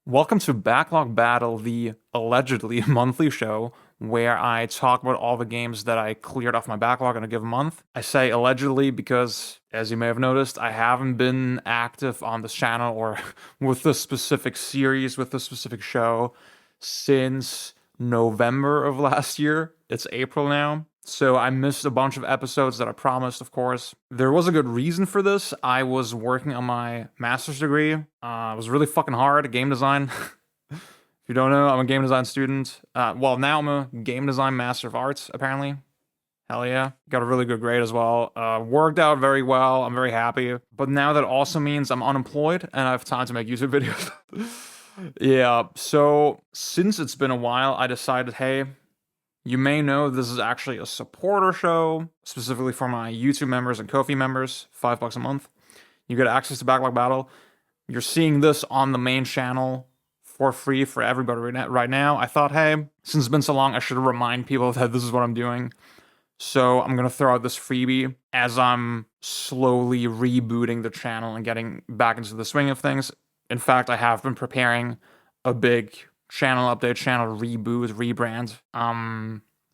Welcome to Backlog Battle, the allegedly monthly show where I talk about all the games that I cleared off my backlog in a given month. I say allegedly because, as you may have noticed, I haven't been active on this channel or with this specific series, with this specific show since November of last year. It's April now. So I missed a bunch of episodes that I promised, of course. There was a good reason for this. I was working on my master's degree. It was really fucking hard, game design. If you don't know, I'm a game design student. Well, now I'm a game design master of arts, apparently. Hell yeah. Got a really good grade as well. Worked out very well. I'm very happy. But now that also means I'm unemployed and I have time to make YouTube videos. Yeah, so since it's been a while, I decided, hey, you may know this is actually a supporter show, specifically for my YouTube members and Ko-fi members, $5 a month. You get access to Backlog Battle. You're seeing this on the main channel for free for everybody right now. I thought, hey, since it's been so long, I should remind people that this is what I'm doing. So I'm going to throw out this freebie as I'm slowly rebooting the channel and getting back into the swing of things. In fact, I have been preparing a big channel update, channel reboot, rebrand,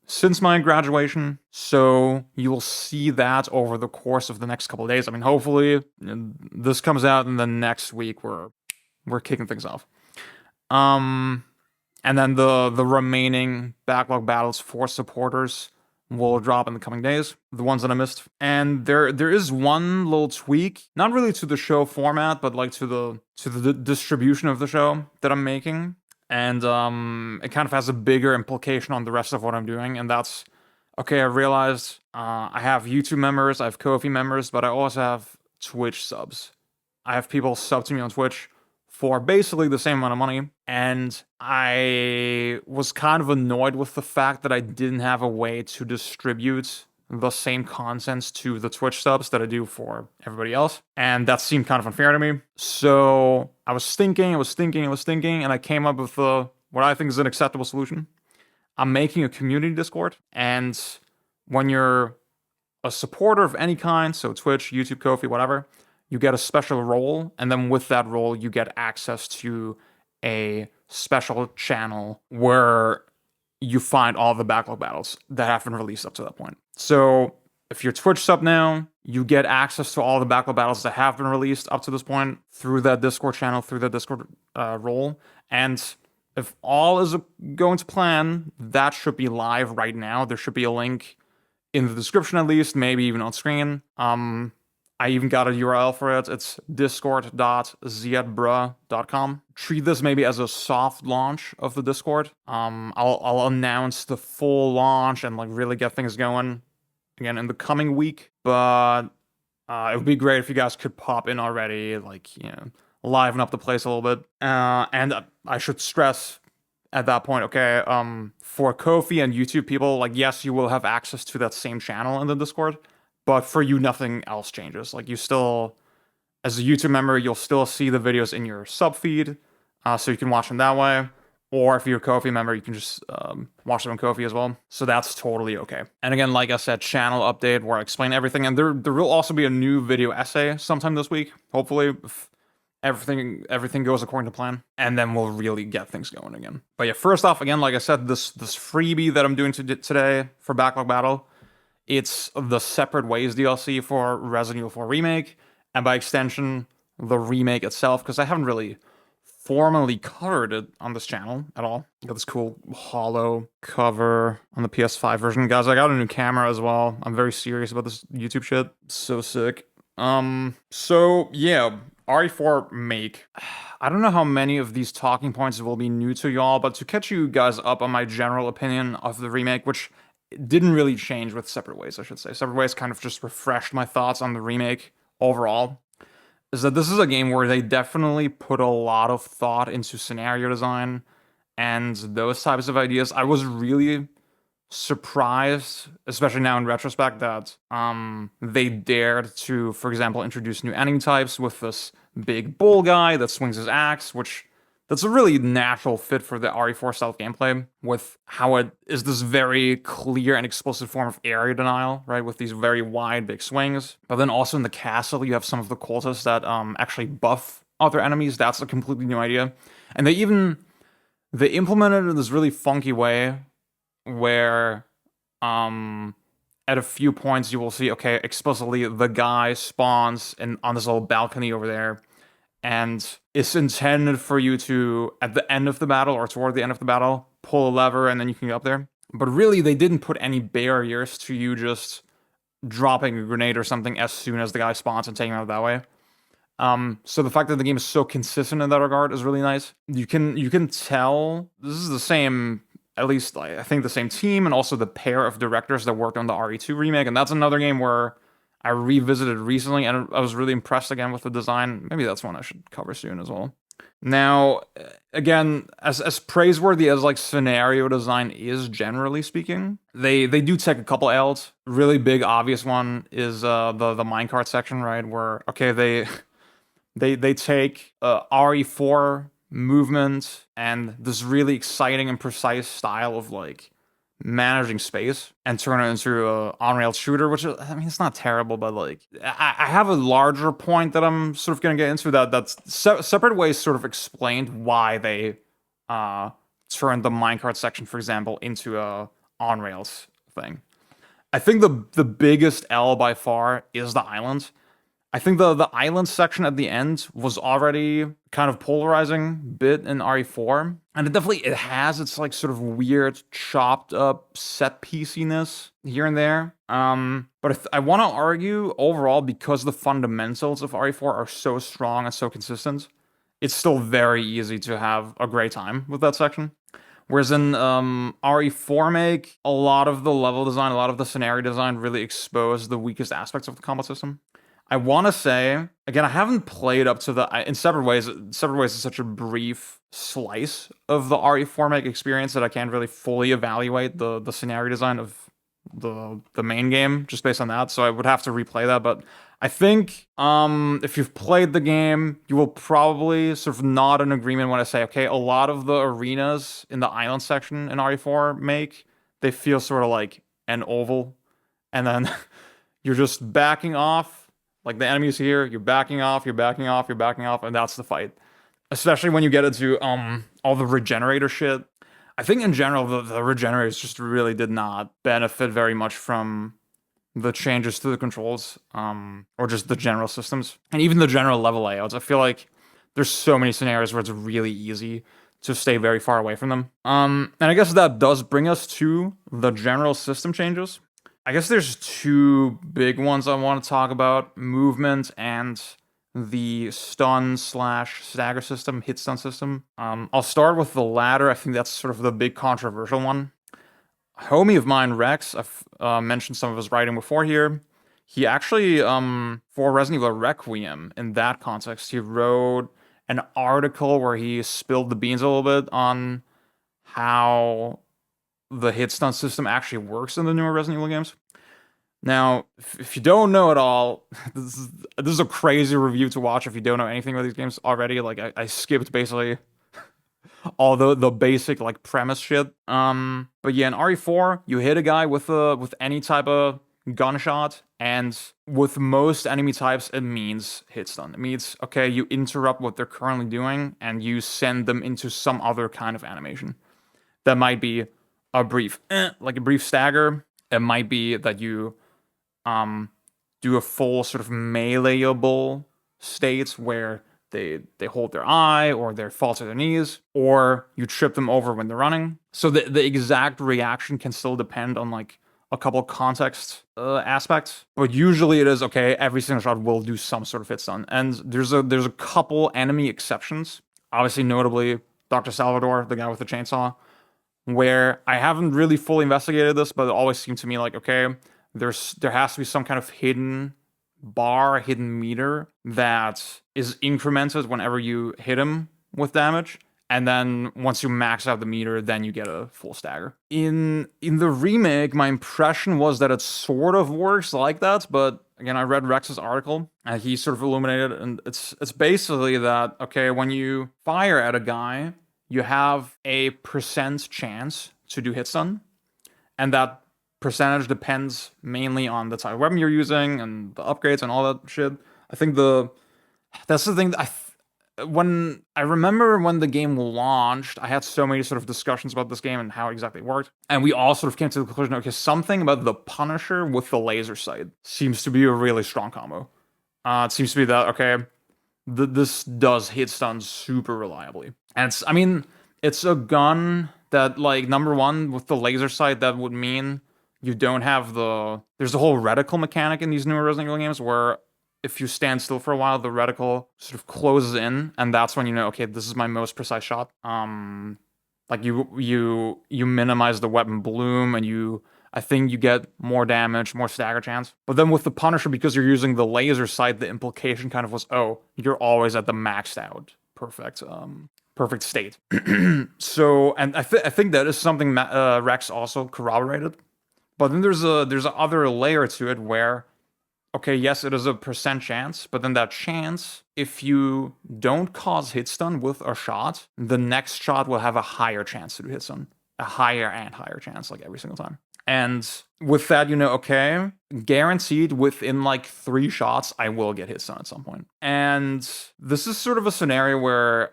since my graduation. So you'll see that over the course of the next couple of days. I mean, hopefully this comes out in the next week. We're kicking things off. And then the remaining backlog battles for supporters will drop in the coming days, the ones that I missed. And there is one little tweak, not really to the show format, but like to the distribution of the show that I'm making. And it kind of has a bigger implication on the rest of what I'm doing. And that's, okay, I realized I have YouTube members, I have Ko-fi members, but I also have Twitch subs. I have people sub to me on Twitch for basically the same amount of money. And I was kind of annoyed with the fact that I didn't have a way to distribute the same contents to the Twitch subs that I do for everybody else. And that seemed kind of unfair to me. So I was thinking, and I came up with what I think is an acceptable solution. I'm making a community Discord. And when you're a supporter of any kind, so Twitch, YouTube, Ko-fi, whatever, you get a special role. And then with that role, you get access to a special channel where you find all the backlog battles that have been released up to that point. So if you're Twitch sub now, you get access to all the backlog battles that have been released up to this point through that Discord channel, through that Discord role. And if all is going to plan, that should be live right now. There should be a link in the description at least, maybe even on screen. I even got a URL for it. It's discord.ziadbruh.com. Treat this maybe as a soft launch of the Discord. I'll announce the full launch and like really get things going again in the coming week. But it would be great if you guys could pop in already, like, you know, liven up the place a little bit. And I should stress at that point, okay, for Ko-fi and YouTube people, like, yes, you will have access to that same channel in the Discord. But for you, nothing else changes. Like, you still, as a YouTube member, you'll still see the videos in your sub feed, so you can watch them that way. Or if you're a Ko-fi member, you can just watch them on Ko-fi as well. So that's totally okay. And again, like I said, channel update where I explain everything. And there will also be a new video essay sometime this week, hopefully, if everything goes according to plan. And then we'll really get things going again. But yeah, first off, again, like I said, this freebie that I'm doing today for Backlog Battle, it's the Separate Ways DLC for Resident Evil 4 Remake, and by extension, the remake itself, because I haven't really formally covered it on this channel at all. Got this cool hollow cover on the PS5 version. Guys, I got a new camera as well. I'm very serious about this YouTube shit. So sick. So yeah, RE4 Make. I don't know how many of these talking points will be new to y'all, but to catch you guys up on my general opinion of the remake, which didn't really change with Separate Ways, I should say. Separate Ways kind of just refreshed my thoughts on the remake overall. Is that this is a game where they definitely put a lot of thought into scenario design and those types of ideas. I was really surprised, especially now in retrospect, that they dared to, for example, introduce new enemy types with this big bull guy that swings his axe, that's a really natural fit for the RE4 stealth gameplay, with how it is this very clear and explicit form of area denial, right? With these very wide, big swings. But then also in the castle, you have some of the cultists that actually buff other enemies. That's a completely new idea. And they implemented it in this really funky way where at a few points you will see, okay, explicitly the guy spawns on this little balcony over there, and it's intended for you to, at the end of the battle or toward the end of the battle, pull a lever and then you can get up there. But really, they didn't put any barriers to you just dropping a grenade or something as soon as the guy spawns and taking it out that way. So the fact that the game is so consistent in that regard is really nice. You can tell this is the same, at least I think the same team and also the pair of directors that worked on the RE2 remake, and that's another game where I revisited recently and I was really impressed again with the design. Maybe that's one I should cover soon as well. Now, again, as praiseworthy as like scenario design is generally speaking, they do take a couple L's. Really big obvious one is the minecart section, right? Where okay, they take RE4 movement and this really exciting and precise style of like managing space and turn it into a on-rail shooter, which is, I mean, it's not terrible, but like I have a larger point that I'm sort of gonna get into that's separate ways sort of explained why they turned the minecart section, for example, into a on-rails thing. I think the biggest L by far is the island. I think the island section at the end was already kind of polarizing bit in RE4. And it has its like sort of weird chopped up set pieciness here and there. But I want to argue overall, because the fundamentals of RE4 are so strong and so consistent, it's still very easy to have a great time with that section. Whereas in RE4 make, a lot of the level design, a lot of the scenario design really expose the weakest aspects of the combat system. I want to say, again, I haven't played up to in separate ways. Separate ways is such a brief slice of the RE4 make experience that I can't really fully evaluate the scenario design of the main game just based on that. So I would have to replay that. But I think if you've played the game, you will probably sort of nod in agreement when I say, okay, a lot of the arenas in the island section in RE4 make, they feel sort of like an oval, and then you're just backing off. Like the enemy's here, you're backing off, you're backing off, you're backing off, and that's the fight. Especially when you get into all the regenerator shit. I think in general the regenerators just really did not benefit very much from the changes to the controls, or just the general systems. And even the general level layouts. I feel like there's so many scenarios where it's really easy to stay very far away from them. And I guess that does bring us to the general system changes. I guess there's two big ones I want to talk about: movement and the stun/stagger system, hit stun system. I'll start with the latter. I think that's sort of the big controversial one. A homie of mine, Rex, I've mentioned some of his writing before here. He actually, for Resident Evil Requiem, in that context, he wrote an article where he spilled the beans a little bit on how the hit stun system actually works in the newer Resident Evil games. Now, if you don't know at all, this is a crazy review to watch if you don't know anything about these games already. Like I skipped basically all the basic like premise shit. But yeah, in RE4, you hit a guy with any type of gunshot, and with most enemy types, it means hit stun. It means okay, you interrupt what they're currently doing and you send them into some other kind of animation. That might be a brief, like a brief stagger. It might be that you do a full sort of meleeable state where they hold their eye or they fall to their knees, or you trip them over when they're running. So the exact reaction can still depend on like a couple context aspects, but usually it is okay. Every single shot will do some sort of hit stun, and there's a couple enemy exceptions. Obviously, notably Dr. Salvador, the guy with the chainsaw, where I haven't really fully investigated this, but it always seemed to me like, okay, there has to be some kind of hidden bar, hidden meter that is incremented whenever you hit him with damage. And then once you max out the meter, then you get a full stagger. In the remake, my impression was that it sort of works like that, but again, I read Rex's article, and he sort of illuminated, and it's basically that, okay, when you fire at a guy, you have a % chance to do hit stun, and that percentage depends mainly on the type of weapon you're using and the upgrades and all that shit. I think that's the thing that when I remember when the game launched, I had so many sort of discussions about this game and how exactly it worked. And we all sort of came to the conclusion, okay, something about the Punisher with the laser sight seems to be a really strong combo. It seems to be that, okay, this does hit stun super reliably. And I mean, it's a gun that, like, number one, with the laser sight, that would mean you don't have there's a whole reticle mechanic in these newer Resident Evil games where if you stand still for a while, the reticle sort of closes in, and that's when you know, okay, this is my most precise shot. Like you minimize the weapon bloom, and I think you get more damage, more stagger chance. But then with the Punisher, because you're using the laser sight, the implication kind of was, oh, you're always at the maxed out perfect state. So, and I think that is something Rex also corroborated. But then there's a other layer to it where, okay, yes, it is a percent chance, but then that chance, if you don't cause hit stun with a shot, the next shot will have a higher chance to do hit stun, a higher and higher chance, like every single time. And with that, you know, okay, guaranteed within like 3 shots, I will get hit stun at some point. And this is sort of a scenario where,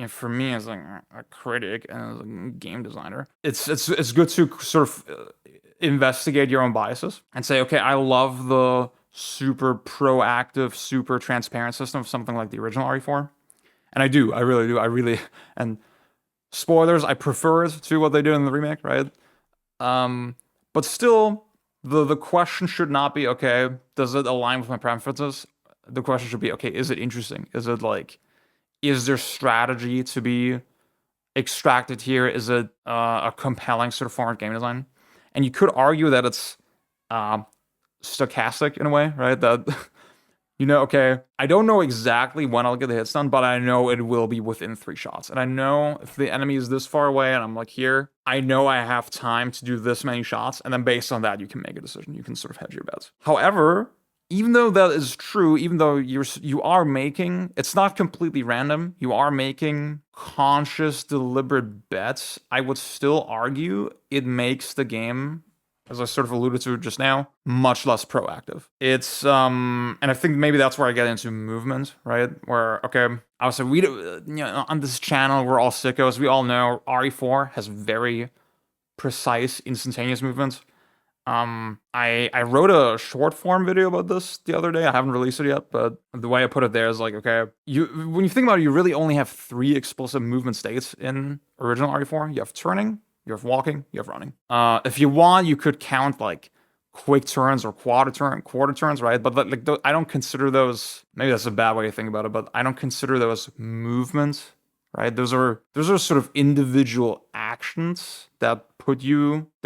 for me as like a critic and as a game designer, it's good to sort of investigate your own biases and say, okay, I love the super proactive, super transparent system of something like the original RE4. And I really do. And spoilers, I prefer it to what they did in the remake, right? But still, the question should not be, okay, does it align with my preferences? The question should be, okay, is it interesting? Is there strategy to be extracted here? Is it a compelling sort of form of game design? And you could argue that it's stochastic in a way, right? That, you know, okay, I don't know exactly when I'll get the hit stun, but I know it will be within 3 shots. And I know if the enemy is this far away and I'm like here, I know I have time to do this many shots. And then based on that, you can make a decision. You can sort of hedge your bets. However, even though that is true, even though you are making, it's not completely random, you are making conscious, deliberate bets, I would still argue it makes the game, as I sort of alluded to just now, much less proactive. It's and I think maybe that's where I get into movement, right? Where, okay, obviously we do, you know, on this channel we're all sickos. We all know RE4 has very precise, instantaneous movements. I wrote a short form video about this the other day. I haven't released it yet, but the way I put it there is like, okay, when you think about it, you really only have 3 explicit movement states in original RE4. You have turning, you have walking, you have running. If you want, you could count like quick turns or quarter turns, right? But like I don't consider those. Maybe that's a bad way to think about it, but I don't consider those movements, right? Those are sort of individual actions that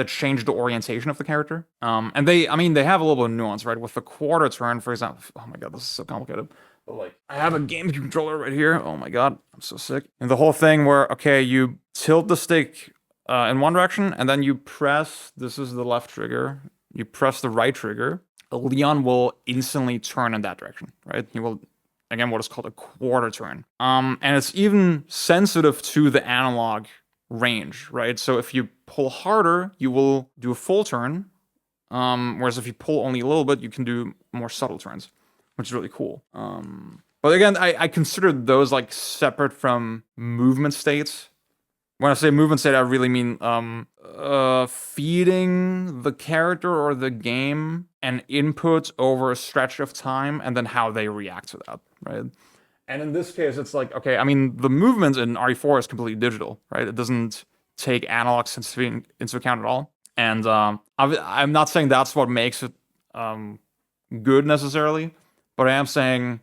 change the orientation of the character. And they have a little bit of nuance, right? With the quarter turn, for example. Oh my god, this is so complicated. But like, I have a game controller right here. Oh my god, I'm so sick. And the whole thing where, okay, you tilt the stick in one direction, and then you press. This is the left trigger. You press the right trigger. Leon will instantly turn in that direction, right? He will, again, what is called a quarter turn. And it's even sensitive to the analog range, right? So if you pull harder, you will do a full turn. Whereas if you pull only a little bit, you can do more subtle turns, which is really cool. But again, I consider those like separate from movement states. When I say movement state, I really mean feeding the character or the game an input over a stretch of time and then how they react to that, right? And in this case, it's like, okay, I mean, the movement in RE4 is completely digital, right? It doesn't take analog sensitivity into account at all. And I'm not saying that's what makes it good necessarily, but I am saying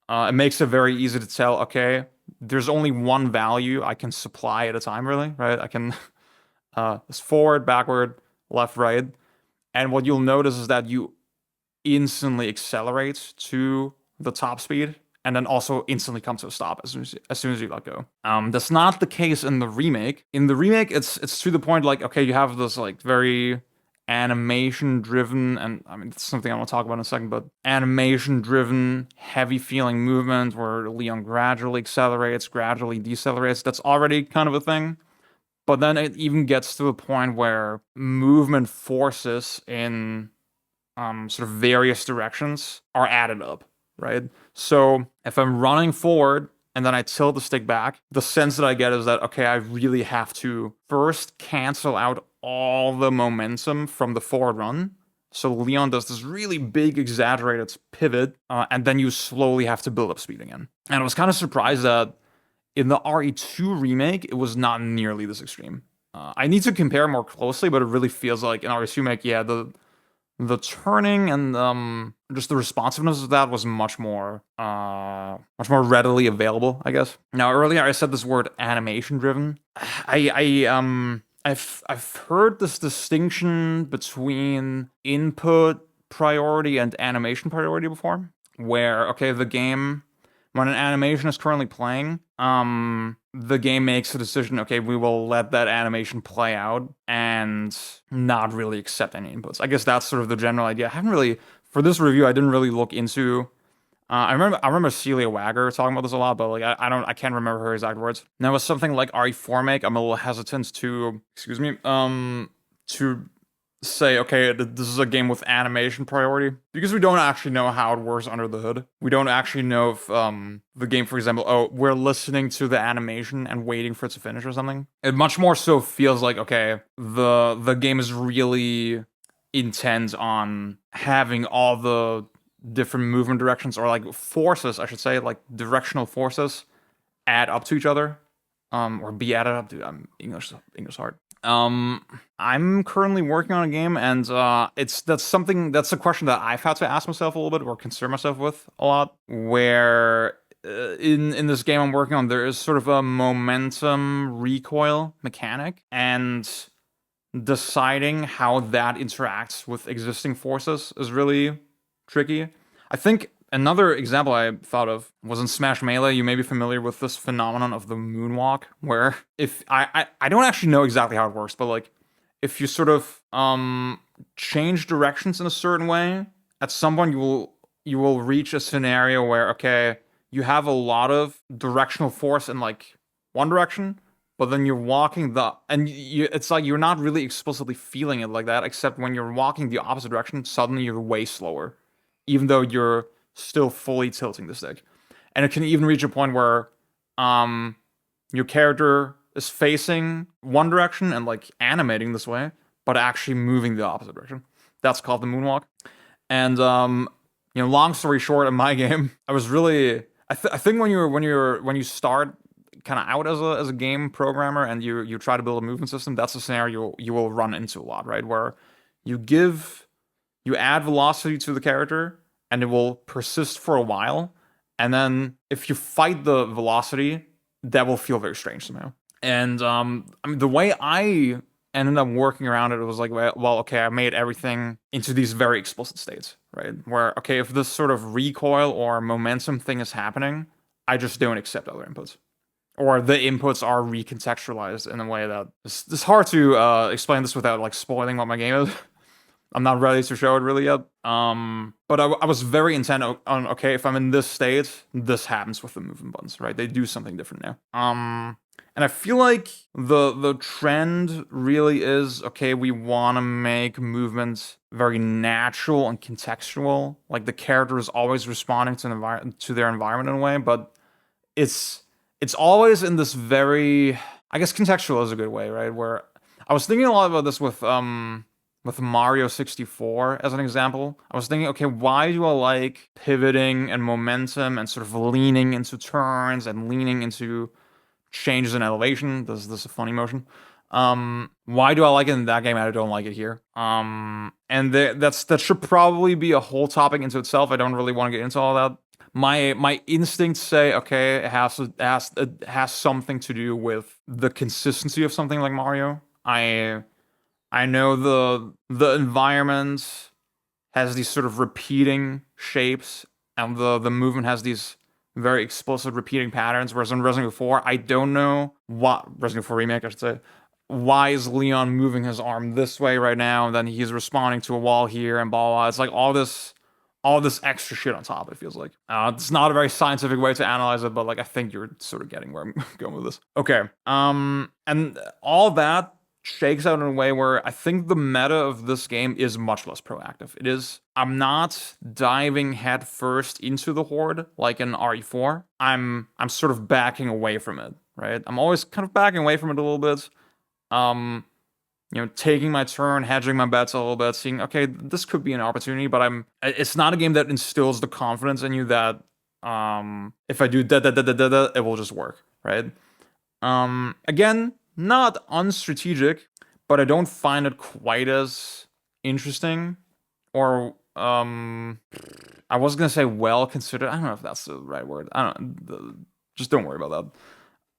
it makes it very easy to tell, okay, there's only one value I can supply at a time, really, right? I can it's forward, backward, left, right. And what you'll notice is that you instantly accelerate to the top speed and then also instantly come to a stop as soon as you let go. That's not the case in the remake. In the remake, it's to the point like, okay, you have this like very animation-driven, and I mean, that's something I want to talk about in a second, but animation-driven, heavy-feeling movement where Leon gradually accelerates, gradually decelerates. That's already kind of a thing. But then it even gets to a point where movement forces in sort of various directions are added up. right? So if I'm running forward and then I tilt the stick back, the sense that I get is that, okay, I really have to first cancel out all the momentum from the forward run. So Leon does this really big, exaggerated pivot, and then you slowly have to build up speed again. And I was kind of surprised that in the RE2 remake, it was not nearly this extreme. I need to compare more closely, but it really feels like in RE2 remake, yeah, the turning and just the responsiveness of that was much more readily available, I guess. Now earlier I said this word animation driven. I've heard this distinction between input priority and animation priority before, where okay, the game when an animation is currently playing, the game makes a decision, okay, we will let that animation play out and not really accept any inputs. I guess that's sort of the general idea. I haven't really, for this review, I didn't really look into. I remember Celia Wagger talking about this a lot, but like I can't remember her exact words. Now with something like RE4 make, I'm a little hesitant to, excuse me, to say, okay, this is a game with animation priority because we don't actually know how it works under the hood. We don't actually know if the game, for example, oh, we're listening to the animation and waiting for it to finish or something. It much more so feels like, okay, the game is really intent on having all the different movement directions or like forces, I should say, like directional forces add up to each other, or be added up to. English hard. I'm currently working on a game, and that's a question that I've had to ask myself a little bit or concern myself with a lot. Where in this game I'm working on, there is sort of a momentum recoil mechanic, and deciding how that interacts with existing forces is really tricky. I think another example I thought of was in Smash Melee. You may be familiar with this phenomenon of the moonwalk, where if I don't actually know exactly how it works, but like if you sort of change directions in a certain way, at some point you will reach a scenario where okay, you have a lot of directional force in like one direction, but then you're walking it's like you're not really explicitly feeling it like that, except when you're walking the opposite direction, suddenly you're way slower, even though you're still fully tilting the stick. And it can even reach a point where um your character is facing one direction and like animating this way, but actually moving the opposite direction. That's called the moonwalk. And long story short, in my game, I was really I think when you start kind of out as a game programmer and you try to build a movement system, that's a scenario you will run into a lot, right? Where you give you add velocity to the character and it will persist for a while. And then if you fight the velocity, that will feel very strange somehow. And I mean, the way I ended up working around it was like, well, okay, I made everything into these very explicit states, right? Where, okay, if this sort of recoil or momentum thing is happening, I just don't accept other inputs. Or the inputs are recontextualized in a way that it's hard to explain this without like spoiling what my game is. I'm not ready to show it really yet. But I was very intent on okay, if I'm in this state, this happens with the movement buttons, right? They do something different now. And I feel like the trend really is okay. We want to make movements very natural and contextual. Like the character is always responding to their environment in a way, but it's always in this very, I guess contextual is a good way, right? Where I was thinking a lot about this with Mario 64 as an example. I was thinking, okay, why do I like pivoting and momentum and sort of leaning into turns and leaning into changes in elevation? This is a funny motion. Why do I like it in that game and I don't like it here? And that should probably be a whole topic into itself. I don't really want to get into all that. My instincts say, okay, it has something to do with the consistency of something like Mario. I know the environment has these sort of repeating shapes, and the movement has these very explicit repeating patterns. Whereas in Resident Evil 4, I don't know what Resident Evil 4 remake, I should say. Why is Leon moving his arm this way right now, and then he's responding to a wall here and blah blah. It's like all this extra shit on top. It feels like it's not a very scientific way to analyze it, but like I think you're sort of getting where I'm going with this. Okay, and all that shakes out in a way where I think the meta of this game is much less proactive. It is, I'm not diving headfirst into the horde like in RE4. I'm sort of backing away from it, right? I'm always kind of backing away from it a little bit. Um, taking my turn, hedging my bets a little bit, seeing, okay, this could be an opportunity, but it's not a game that instills the confidence in you that, if I do da, it will just work, right? Again, not unstrategic, but I don't find it quite as interesting, or, I was gonna say well considered. I don't know if that's the right word. I don't, just don't worry about that.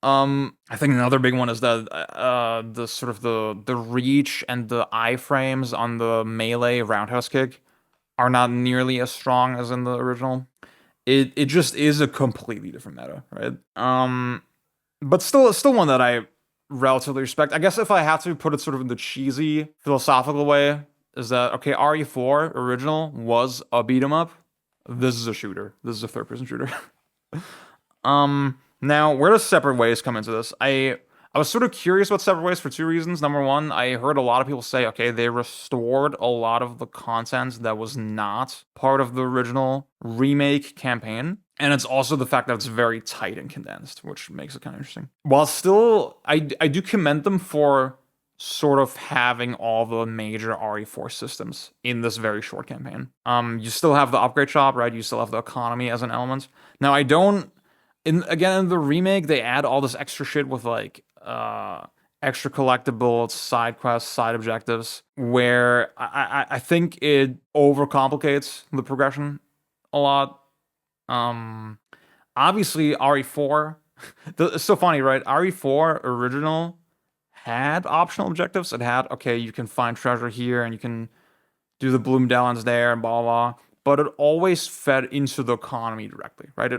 I think another big one is that the sort of the reach and the iframes on the melee roundhouse kick are not nearly as strong as in the original. It just is a completely different meta, right? But still one that I relatively respect. I guess if I have to put it sort of in the cheesy philosophical way, is that okay, RE4 original was a beat 'em up. This is a shooter. This is a third person shooter. Now, where does Separate Ways come into this? I was sort of curious about Separate Ways for two reasons. Number one, I heard a lot of people say, okay, they restored a lot of the content that was not part of the original remake campaign. And it's also the fact that it's very tight and condensed, which makes it kind of interesting. While still, I do commend them for sort of having all the major RE4 systems in this very short campaign. You still have the upgrade shop, right? You still have the economy as an element. Now, I don't in the remake, they add all this extra shit with like extra collectibles, side quests, side objectives, where I think it overcomplicates the progression a lot. Obviously RE4, it's so funny, right? RE4 original had optional objectives. It had, okay, you can find treasure here and you can do the blue medallions there and blah blah. But it always fed into the economy directly, right?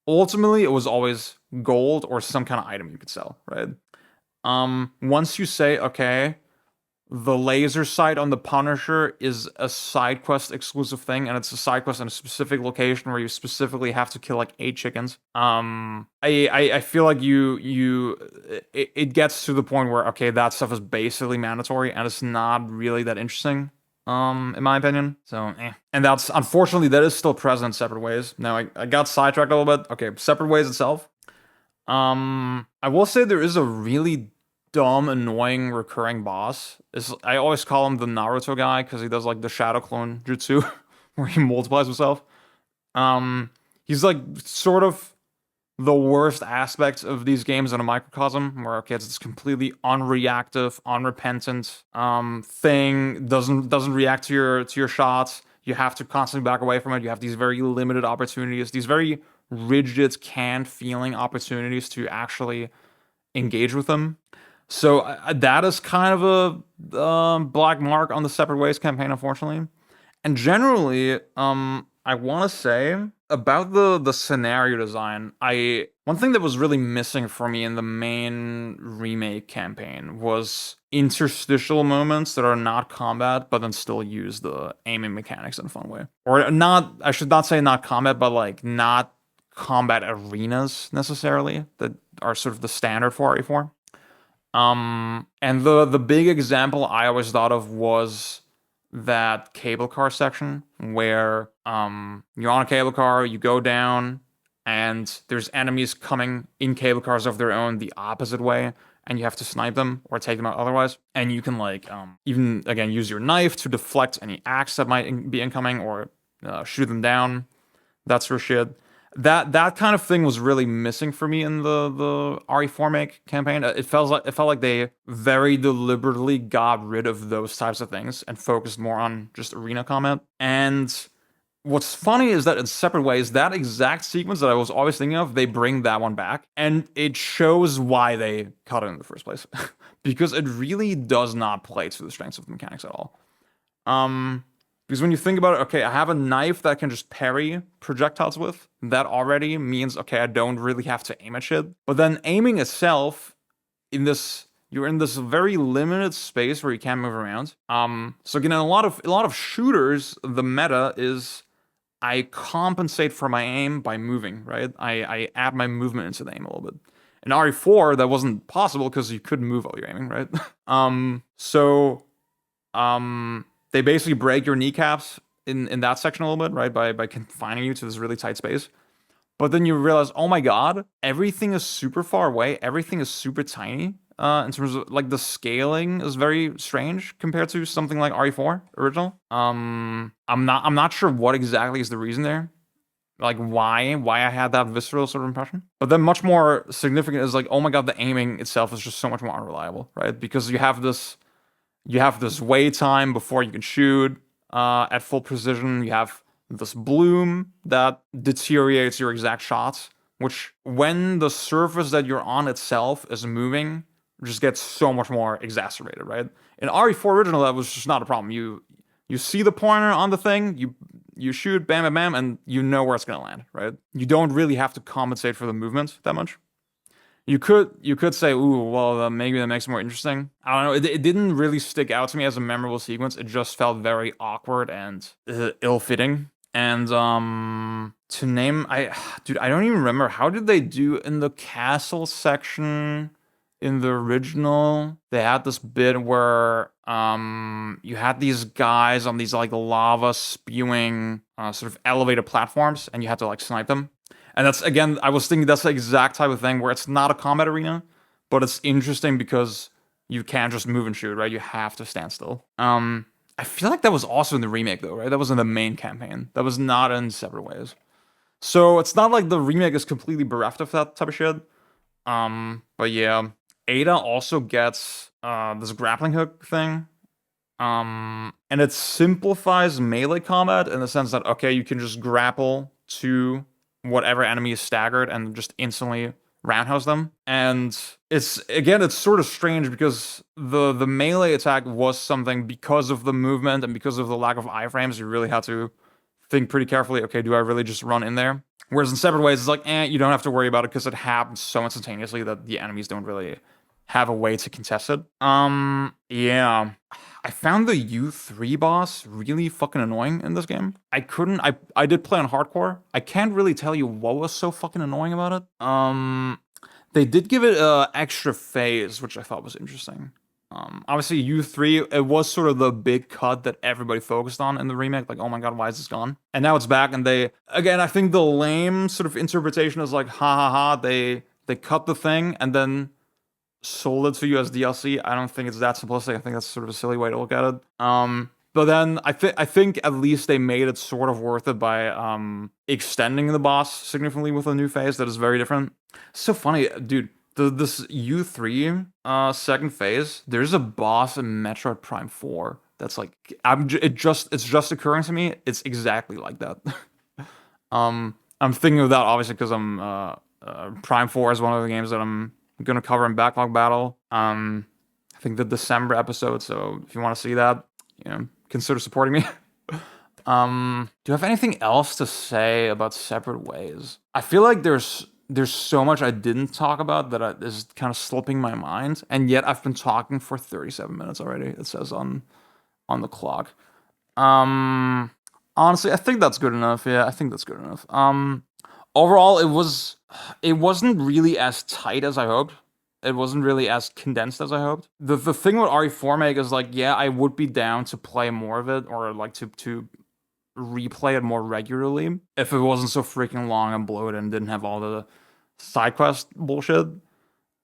Ultimately, it was always gold or some kind of item you could sell, right? Once you say, okay, the laser sight on the Punisher is a side quest exclusive thing, and it's a side quest in a specific location where you specifically have to kill like 8 chickens. I feel like it gets to the point where okay, that stuff is basically mandatory, and it's not really that interesting. In my opinion. So, And that's, unfortunately, that is still present in Separate Ways. Now, I got sidetracked a little bit. Okay, Separate Ways itself. I will say there is a really dumb, annoying, recurring boss. I always call him the Naruto guy because he does, like, the Shadow Clone Jutsu, where he multiplies himself. He's, like, sort of the worst aspects of these games in a microcosm, where okay, it's this completely unreactive, unrepentant thing, doesn't react to your shots. You have to constantly back away from it. You have these very limited opportunities, these very rigid, canned feeling opportunities to actually engage with them. So that is kind of a black mark on the Separate Ways campaign, unfortunately. And generally, I want to say about the scenario design, one thing that was really missing for me in the main remake campaign was interstitial moments that are not combat, but then still use the aiming mechanics in a fun way. Or not, I should not say not combat, but like not combat arenas necessarily that are sort of the standard for RE4. And the big example I always thought of was that cable car section where you're on a cable car, you go down, and there's enemies coming in cable cars of their own the opposite way, and you have to snipe them or take them out otherwise. And you can like even again use your knife to deflect any axe that might be incoming or shoot them down. That sort of shit. That kind of thing was really missing for me in the RE4 make campaign. It felt like they very deliberately got rid of those types of things and focused more on just arena combat. And what's funny is that in Separate Ways, that exact sequence that I was always thinking of, they bring that one back, and it shows why they cut it in the first place, because it really does not play to the strengths of the mechanics at all. Because when you think about it, okay, I have a knife that I can just parry projectiles with. That already means, okay, I don't really have to aim at shit. But then aiming itself, you're in this very limited space where you can't move around. So again, in a lot of shooters, the meta is I compensate for my aim by moving, right? I add my movement into the aim a little bit. In RE4, that wasn't possible because you couldn't move while you're aiming, right? So they basically break your kneecaps in that section a little bit, right? By confining you to this really tight space. But then you realize, oh my God, everything is super far away. Everything is super tiny. In terms of like the scaling is very strange compared to something like RE4 original. I'm not sure what exactly is the reason there. Like why I had that visceral sort of impression. But then much more significant is like, oh my God, the aiming itself is just so much more unreliable, right? Because you have this wait time before you can shoot at full precision. You have this bloom that deteriorates your exact shots, which when the surface that you're on itself is moving, just gets so much more exacerbated, right? In RE4 original, that was just not a problem. You see the pointer on the thing, you shoot, bam, bam, bam, and you know where it's gonna land, right? You don't really have to compensate for the movement that much. You could say, ooh, well, maybe that makes it more interesting. I don't know. It didn't really stick out to me as a memorable sequence. It just felt very awkward and ill-fitting. And to name, dude, I don't even remember. How did they do in the castle section in the original? They had this bit where you had these guys on these like lava spewing sort of elevated platforms, and you had to like snipe them. And that's again, I was thinking that's the exact type of thing where it's not a combat arena, but it's interesting because you can't just move and shoot, right? You have to stand still. I feel like that was also in the remake though, right? That was in the main campaign. That was not in Separate Ways. So it's not like the remake is completely bereft of that type of shit. But yeah, Ada also gets this grappling hook thing. And it simplifies melee combat in the sense that okay, you can just grapple to whatever enemy is staggered and just instantly roundhouse them. And it's sort of strange because the melee attack was something because of the movement and because of the lack of iframes, you really had to think pretty carefully, okay, do I really just run in there? Whereas in Separate Ways, it's like, you don't have to worry about it because it happens so instantaneously that the enemies don't really have a way to contest it. Yeah. I found the U3 boss really fucking annoying in this game. I did play on hardcore. I can't really tell you what was so fucking annoying about it. They did give it a extra phase, which I thought was interesting. Obviously U3, it was sort of the big cut that everybody focused on in the remake. Like, oh my God, why is this gone? And now it's back, and again, I think the lame sort of interpretation is like, ha ha ha, they cut the thing and then sold it to you as DLC. I don't think it's that simplistic. I think that's sort of a silly way to look at it. But then I think at least they made it sort of worth it by extending the boss significantly with a new phase that is very different. So funny, dude. This U3 second phase, there's a boss in Metroid Prime 4 that's like it's just occurring to me. It's exactly like that. I'm thinking of that obviously because Prime 4 is one of the games that I'm gonna cover in Backlog Battle. I think the December episode. So if you want to see that, consider supporting me. Do you have anything else to say about Separate Ways? I feel like there's so much I didn't talk about that is kind of slipping my mind, and yet I've been talking for 37 minutes already. It says on the clock. Honestly, I think that's good enough. Yeah, I think that's good enough. Overall, it wasn't really as tight as I hoped. It wasn't really as condensed as I hoped. The thing with RE4 Make is like, yeah, I would be down to play more of it or like to replay it more regularly if it wasn't so freaking long and bloated and didn't have all the side quest bullshit.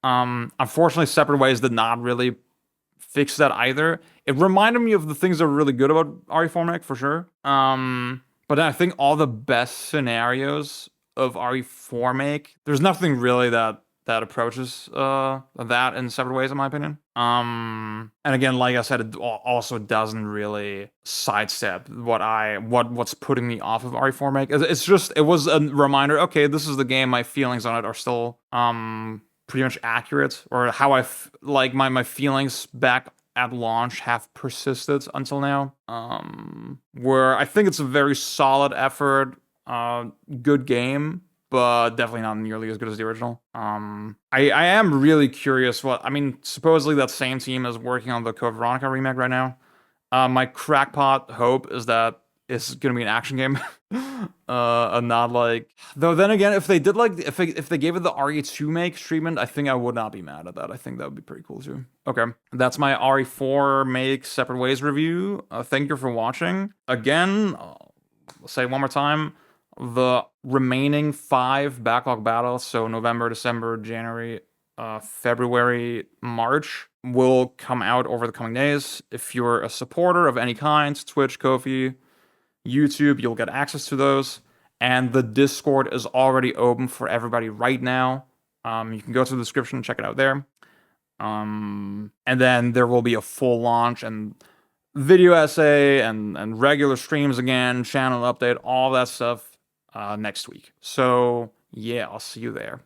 Unfortunately, Separate Ways did not really fix that either. It reminded me of the things that were really good about RE4 Make for sure. But then I think all the best scenarios of RE4 Make, there's nothing really that approaches that in Separate Ways, in my opinion. And again, like I said, it also doesn't really sidestep what's putting me off of RE4 Make. It was a reminder. Okay, this is the game. My feelings on it are still pretty much accurate, or how like my feelings back at launch have persisted until now. Where I think it's a very solid effort, good game, but definitely not nearly as good as the original. I am really curious supposedly that same team is working on the Code Veronica remake right now. My crackpot hope is that it's gonna be an action game. Not like though. Then again, if they did like if they gave it the RE2 makes treatment, I think I would not be mad at that. I think that would be pretty cool too. Okay, that's my RE4 makes separate ways review. Thank you for watching. Again, I'll say it one more time. The remaining 5 backlog battles, so November, December, January, February, March, will come out over the coming days. If you're a supporter of any kind, Twitch, Ko-fi, YouTube, you'll get access to those. And the Discord is already open for everybody right now. You can go to the description and check it out there. And then there will be a full launch and video essay and regular streams again, channel update, all that stuff next week. So yeah, I'll see you there.